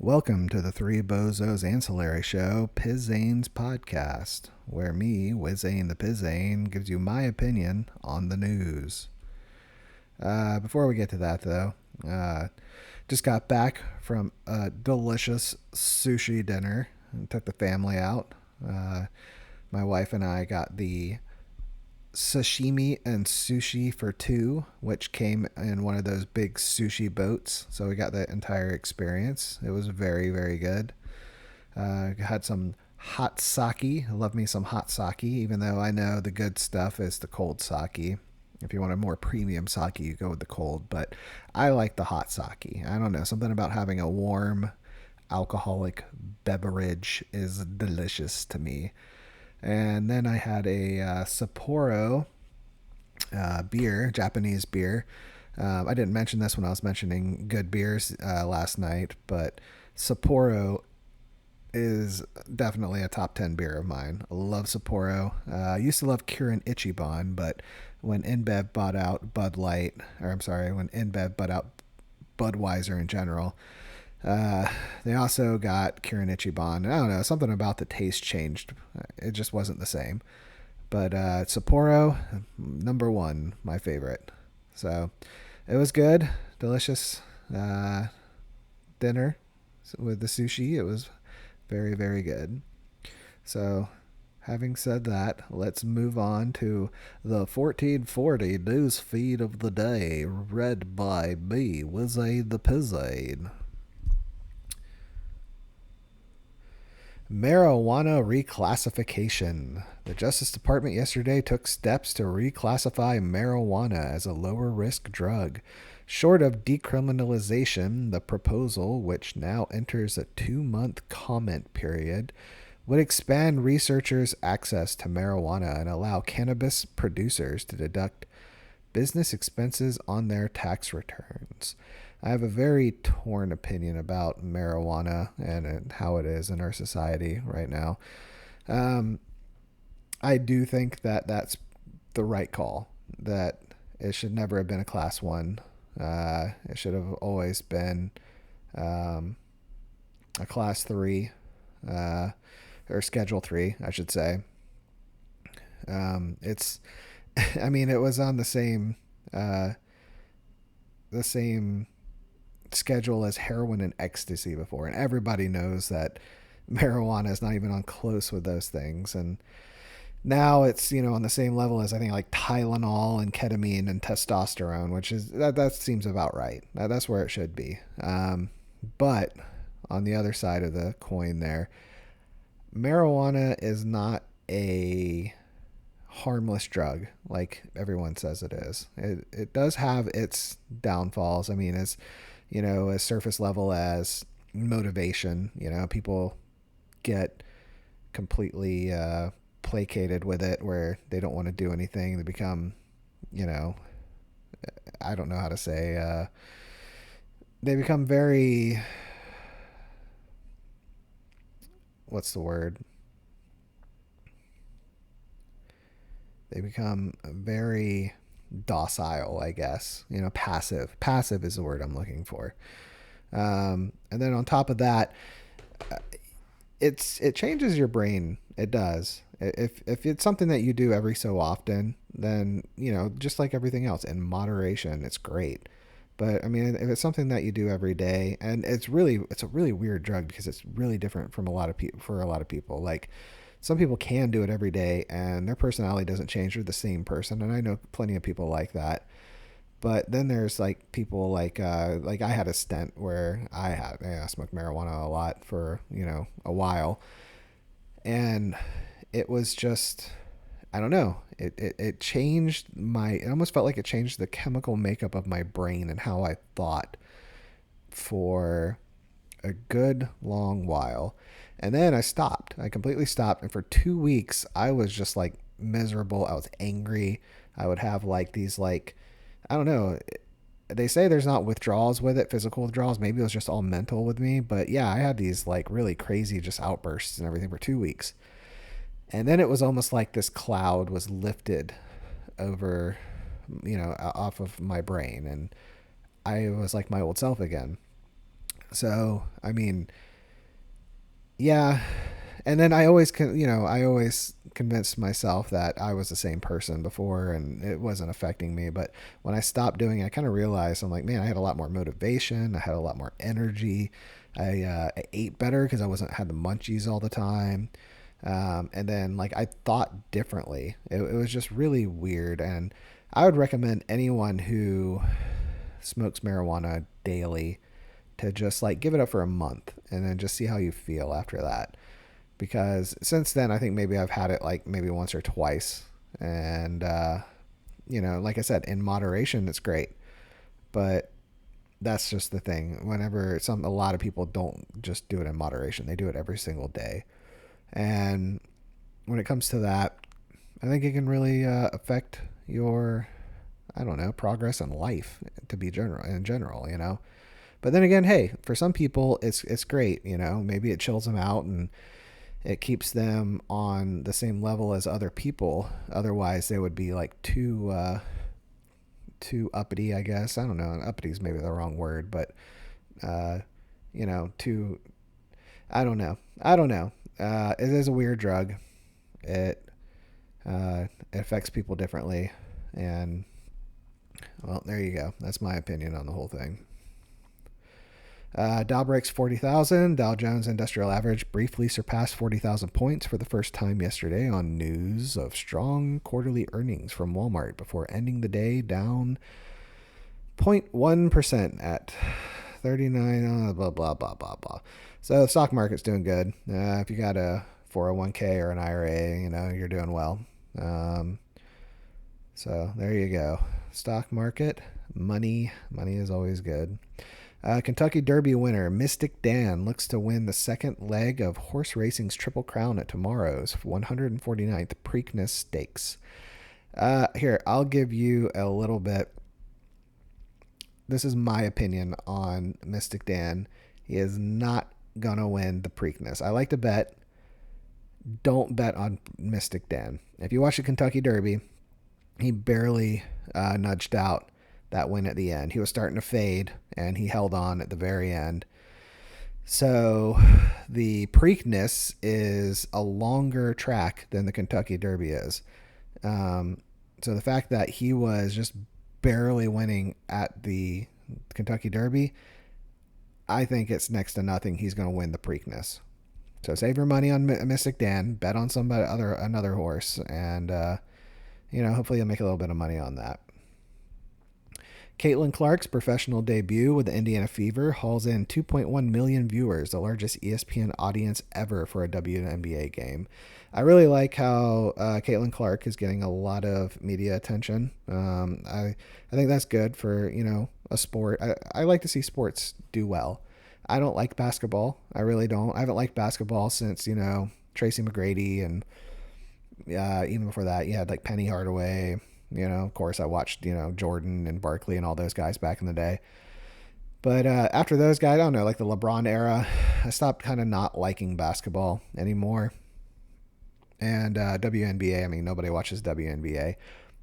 Welcome to the Three Bozos Ancillary Show, Pizain's podcast, where me, Wizain the Pizain, gives you my opinion on the news. Before we get to that, though, just got back from a delicious sushi dinner and took the family out. My wife and I got the sashimi and sushi for two, which came in one of those big sushi boats. So we got the entire experience. It was very, very good. Had some hot sake. I love me some hot sake, even though I know the good stuff is the cold sake. If you want a more premium sake, you go with the cold. But I like the hot sake. I don't know. Something about having a warm alcoholic beverage is delicious to me. And then I had a Sapporo beer, Japanese beer. I didn't mention this when I was mentioning good beers last night, but Sapporo is definitely a top 10 beer of mine. I love Sapporo. I used to love Kirin Ichiban, but when InBev bought out Bud Light, or I'm sorry, when InBev bought out Budweiser in general, they also got Kirin Ichiban. I don't know, something about the taste changed. It just wasn't the same. But Sapporo, number one, my favorite. So it was good, delicious dinner with the sushi. It was very, very good. So having said that, let's move on to the 1440 news feed of the day, read by me, Wizaid the Pizain. Marijuana reclassification. The Justice Department yesterday took steps to reclassify marijuana as a lower risk drug. Short of decriminalization, the proposal, which now enters a 2-month comment period, would expand researchers' access to marijuana and allow cannabis producers to deduct business expenses on their tax returns. I have a very torn opinion about marijuana and how it is in our society right now. I do think that that's the right call, that it should never have been a class one. It should have always been a class three, or schedule three, I should say. It's, I mean, it was on the same schedule as heroin and ecstasy before, and everybody knows that marijuana is not even on close with those things. And now it's, on the same level as I think like Tylenol and ketamine and testosterone, which is that seems about right. That's where it should be. But on the other side of the coin there, marijuana is not a harmless drug like everyone says it is. It does have its downfalls. I mean, as as surface level as motivation, people get completely placated with it where they don't want to do anything. They become, I don't know how to say, they become very, what's the word? They become very docile, I guess. Passive. Passive is the word I'm looking for. And then on top of that, it changes your brain. It does. If it's something that you do every so often, then just like everything else, in moderation, it's great. But I mean, if it's something that you do every day, and it's a really weird drug because it's really different from a lot of people for a lot of people. Like, some people can do it every day and their personality doesn't change. They're the same person. And I know plenty of people like that. But then there's like people like I had a stint where I smoked marijuana a lot for, a while. And it was just, I don't know. It changed it almost felt like it changed the chemical makeup of my brain and how I thought for a good long while. And then I stopped. I completely stopped. And for 2 weeks, I was just like miserable. I was angry. I would have like these, like, I don't know. They say there's not withdrawals with it, physical withdrawals. Maybe it was just all mental with me. But yeah, I had these like really crazy just outbursts and everything for 2 weeks. And then it was almost like this cloud was lifted over, off of my brain. And I was like my old self again. So, I mean, yeah. And then I always convinced myself that I was the same person before and it wasn't affecting me. But when I stopped doing it, I kind of realized I'm like, man, I had a lot more motivation. I had a lot more energy. I ate better because I wasn't had the munchies all the time. And then like I thought differently. It was just really weird. And I would recommend anyone who smokes marijuana daily to just like give it up for a month and then just see how you feel after that. Because since then, I think maybe I've had it like maybe once or twice. And, like I said, in moderation, it's great. But that's just the thing. Whenever a lot of people don't just do it in moderation, they do it every single day. And when it comes to that, I think it can really affect your, I don't know, progress in life to be in general. But then again, hey, for some people, it's great. Maybe it chills them out and it keeps them on the same level as other people. Otherwise, they would be like too uppity, I guess. I don't know. Uppity is maybe the wrong word, but too. I don't know. It is a weird drug. It affects people differently, and well, there you go. That's my opinion on the whole thing. Dow breaks 40,000. Dow Jones Industrial Average briefly surpassed 40,000 points for the first time yesterday on news of strong quarterly earnings from Walmart before ending the day down 0.1% at 39, blah, blah, blah, blah, blah. So the stock market's doing good. If you got a 401k or an IRA, you're doing well. So there you go. Stock market, money is always good. Kentucky Derby winner Mystic Dan looks to win the second leg of horse racing's Triple Crown at tomorrow's 149th Preakness Stakes. Here, I'll give you a little bit. This is my opinion on Mystic Dan. He is not going to win the Preakness. I like to bet. Don't bet on Mystic Dan. If you watch the Kentucky Derby, he barely nudged out that win at the end. He was starting to fade, and he held on at the very end. So the Preakness is a longer track than the Kentucky Derby is. So the fact that he was just barely winning at the Kentucky Derby, I think it's next to nothing he's going to win the Preakness. So save your money on Mystic Dan, bet on another horse, and hopefully you'll make a little bit of money on that. Caitlin Clark's professional debut with the Indiana Fever hauls in 2.1 million viewers, the largest ESPN audience ever for a WNBA game. I really like how Caitlin Clark is getting a lot of media attention. I think that's good for a sport. I like to see sports do well. I don't like basketball. I really don't. I haven't liked basketball since Tracy McGrady, and even before that, you had like Penny Hardaway. Of course, I watched, Jordan and Barkley and all those guys back in the day. But after those guys, I don't know, like the LeBron era, I stopped kind of not liking basketball anymore. And WNBA, I mean, nobody watches WNBA.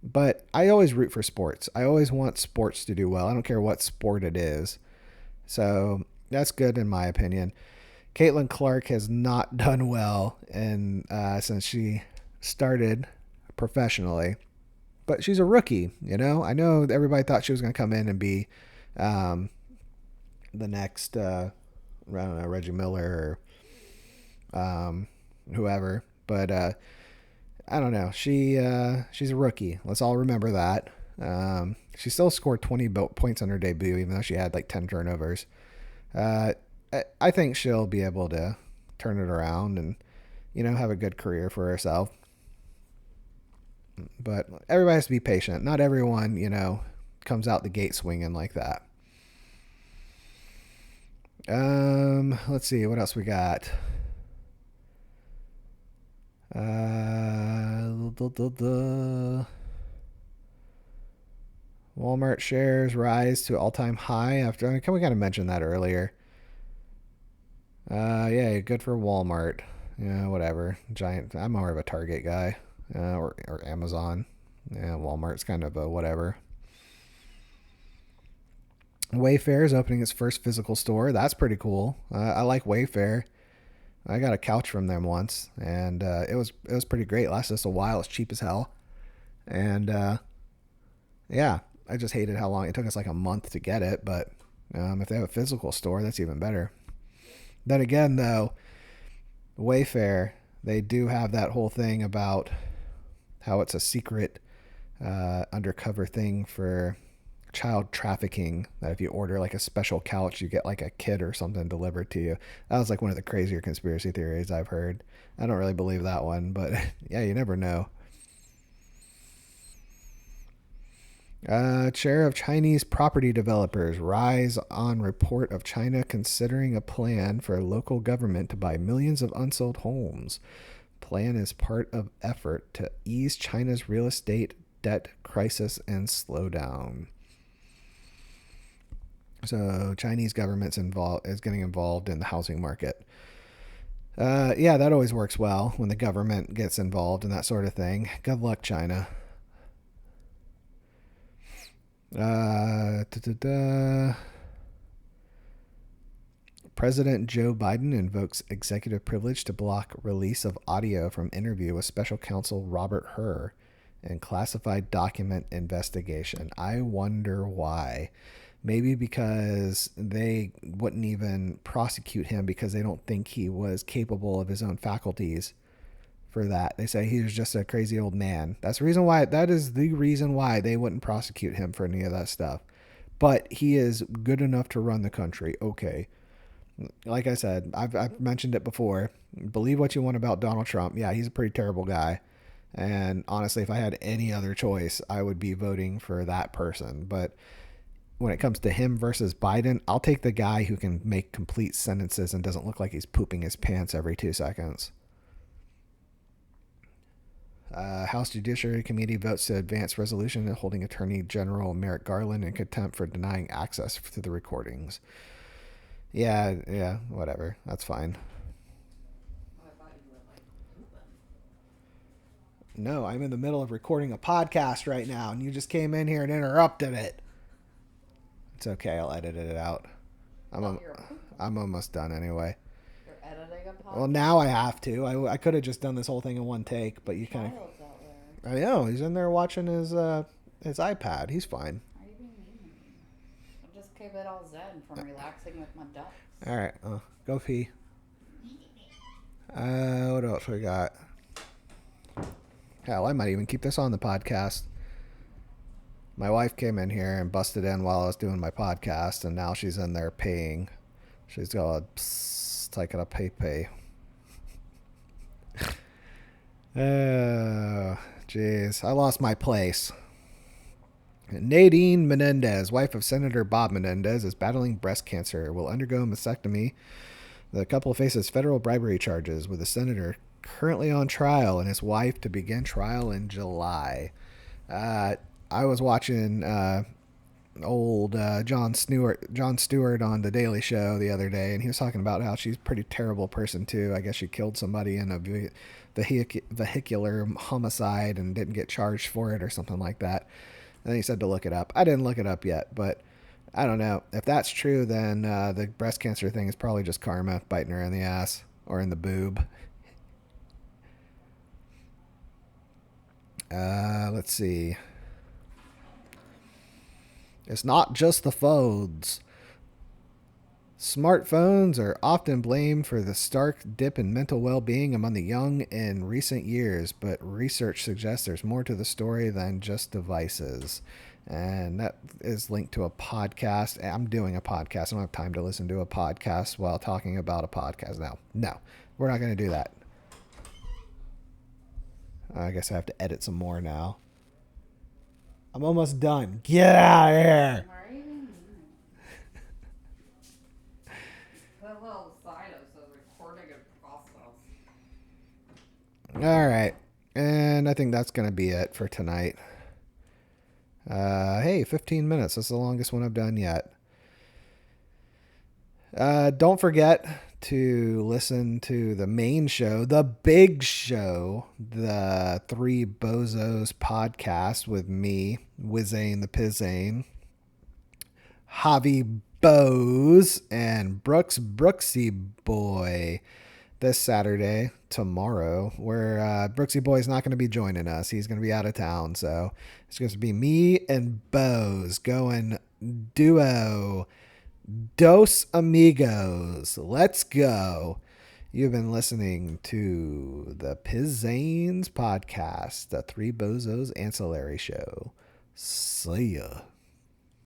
But I always root for sports. I always want sports to do well. I don't care what sport it is. So that's good in my opinion. Caitlin Clark has not done well since she started professionally. But she's a rookie, I know everybody thought she was going to come in and be the next, I don't know, Reggie Miller or whoever. But I don't know. She's a rookie. Let's all remember that. She still scored 20 points on her debut, even though she had like 10 turnovers. I think she'll be able to turn it around and, have a good career for herself. But everybody has to be patient. Not everyone, comes out the gate swinging like that. Let's see. What else we got? Walmart shares rise to all-time high after. We kind of mentioned that earlier. Yeah, good for Walmart. Yeah, whatever. Giant. I'm more of a Target guy, or Amazon. Yeah, Walmart's kind of a whatever. Wayfair is opening its first physical store. That's pretty cool. I like Wayfair. I got a couch from them once, and it was pretty great. It lasted us a while. It's cheap as hell, and yeah, I just hated how long it took us, like a month to get it. But if they have a physical store, that's even better. Then again, though, Wayfair, they do have that whole thing about how it's a secret undercover thing for child trafficking, that if you order like a special couch you get like a kid or something delivered to you. That was like one of the crazier conspiracy theories I've heard. I don't really believe that one, but yeah, you never know. Chair of Chinese property developers rise on report of China considering a plan for local government to buy millions of unsold homes. Plan is part of effort to ease China's real estate debt crisis and slowdown. So Chinese government's is getting involved in the housing market. Yeah, that always works well when the government gets involved in that sort of thing. Good luck, China. President Joe Biden invokes executive privilege to block release of audio from interview with special counsel Robert Hur and classified document investigation. I wonder why. Maybe because they wouldn't even prosecute him because they don't think he was capable of his own faculties for that. They say he was just a crazy old man. That's the reason why. That is the reason why they wouldn't prosecute him for any of that stuff. But he is good enough to run the country. Okay. Like I said, I've mentioned it before. Believe what you want about Donald Trump. Yeah, he's a pretty terrible guy. And honestly, if I had any other choice, I would be voting for that person. But when it comes to him versus Biden, I'll take the guy who can make complete sentences and doesn't look like he's pooping his pants every 2 seconds. House Judiciary Committee votes to advance resolution holding Attorney General Merrick Garland in contempt for denying access to the recordings. Yeah, whatever. That's fine. No, I'm in the middle of recording a podcast right now, and you just came in here and interrupted it. It's okay. I'll edit it out. I'm almost done anyway. You're editing a podcast? Well, now I have to. I could have just done this whole thing in one take, but you kind of... I know. He's in there watching his iPad. He's fine. Why are you being mean to me? I just keep it all zen from relaxing with my ducks. All right. Go pee. What else we got? Hell, I might even keep this on the podcast. My wife came in here and busted in while I was doing my podcast, and now she's in there paying. She's got a psst, taking a pay. Oh, jeez. I lost my place. Nadine Menendez, wife of Senator Bob Menendez, is battling breast cancer, will undergo mastectomy. The couple faces federal bribery charges, with the senator currently on trial and his wife to begin trial in July. I was watching old Jon Stewart on The Daily Show the other day, and he was talking about how she's a pretty terrible person too. I guess she killed somebody in a vehicular homicide and didn't get charged for it or something like that. And he said to look it up. I didn't look it up yet, but I don't know. If that's true, then the breast cancer thing is probably just karma biting her in the ass or in the boob. Let's see. It's not just the phones. Smartphones are often blamed for the stark dip in mental well-being among the young in recent years, but research suggests there's more to the story than just devices. And that is linked to a podcast. I'm doing a podcast. I don't have time to listen to a podcast while talking about a podcast now. No, we're not going to do that. I guess I have to edit some more now. I'm almost done. Get out of here. Why are you being mean? Put a little sign that says recording in process. All right. And I think that's going to be it for tonight. Hey, 15 minutes. That's the longest one I've done yet. Don't forget to listen to the main show, the big show, the Three Bozos podcast with me, Pizain, Javi Bose and Brooks Brooksy Boy this Saturday, tomorrow, where Brooksy Boy's not going to be joining us. He's going to be out of town. So it's going to be me and Bose going duo. Dos amigos. Let's go. You've been listening to the Pizain's podcast, the Three Bozos Ancillary Show. See ya.